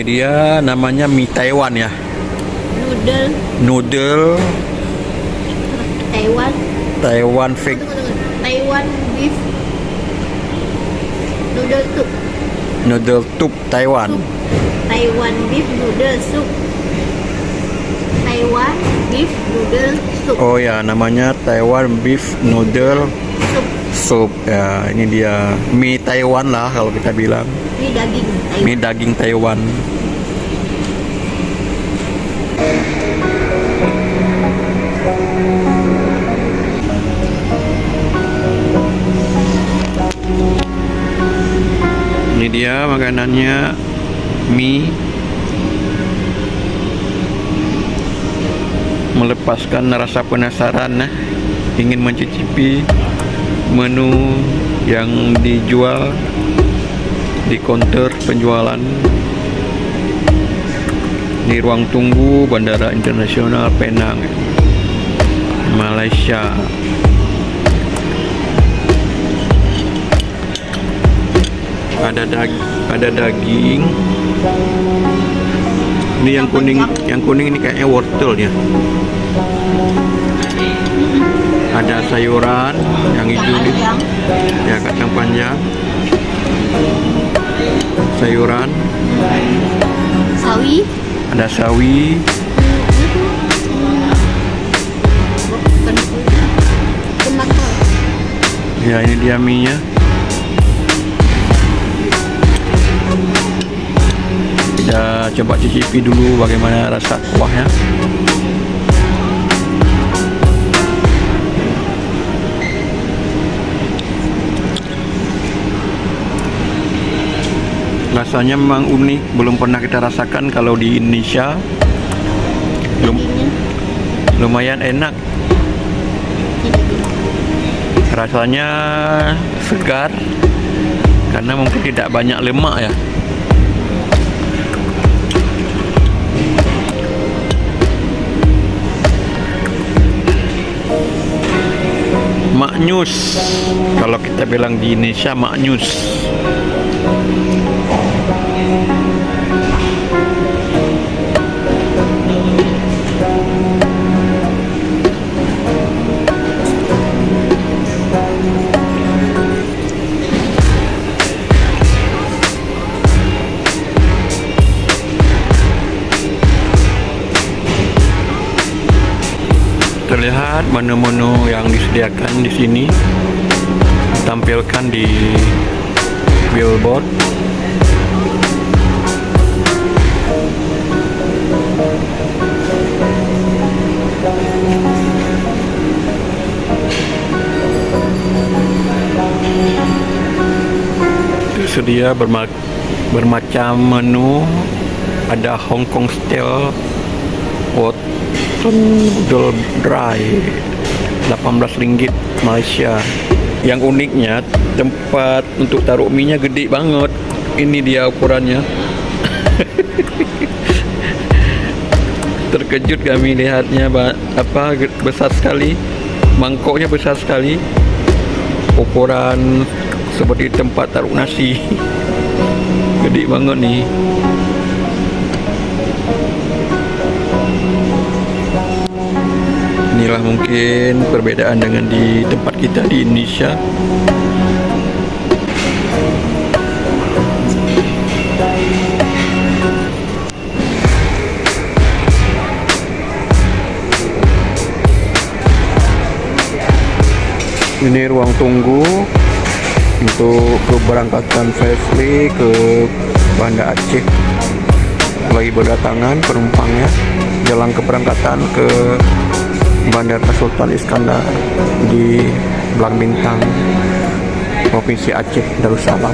dia namanya mie Taiwan ya. Noodle Noodle Taiwan. Taiwan fake Taiwan beef noodle soup. noodle soup Taiwan. Taiwan beef noodle soup. Taiwan beef noodle soup. Oh ya, namanya Taiwan beef noodle Soup. soup. Ya, ini dia mie Taiwan lah kalau kita bilang. Ini daging Taiwan. Mie daging Taiwan. Ini dia makanannya, mie. Melepaskan rasa penasaran, ingin mencicipi menu yang dijual di counter penjualan di ruang tunggu Bandara Internasional Penang, Malaysia. Ada daging. Ini yang kuning ini kayaknya wortel ya. Ada sayuran yang hijau ini, ya kacang panjang. Sayuran. Sawi. Ada sawi. Tomato. Ya, ini dia mie-nya. Kita coba cicipi dulu bagaimana rasa kuahnya. Rasanya memang unik, belum pernah kita rasakan kalau di Indonesia. Lumayan enak. Rasanya segar karena mungkin tidak banyak lemak ya. Maknyus, kalau kita bilang di Indonesia maknyus. Terlihat menu-menu yang disediakan di sini, ditampilkan di billboard. Tersedia bermacam menu. Ada Hong Kong style noodle dry, RM18 Malaysia. Yang uniknya tempat untuk taruh mie nya gede banget. Ini dia ukurannya. Terkejut kami lihatnya, besar sekali. Mangkoknya besar sekali. Ukuran seperti tempat taruh nasi. Gede banget nih. Inilah mungkin perbedaan dengan di tempat kita di Indonesia. Ini ruang tunggu untuk keberangkatan Fairy ke Banda Aceh. Lagi berdatangan penumpangnya, jalan keberangkatan ke Bandara Sultan Iskandar di Blang Bintang, Provinsi Aceh Darussalam.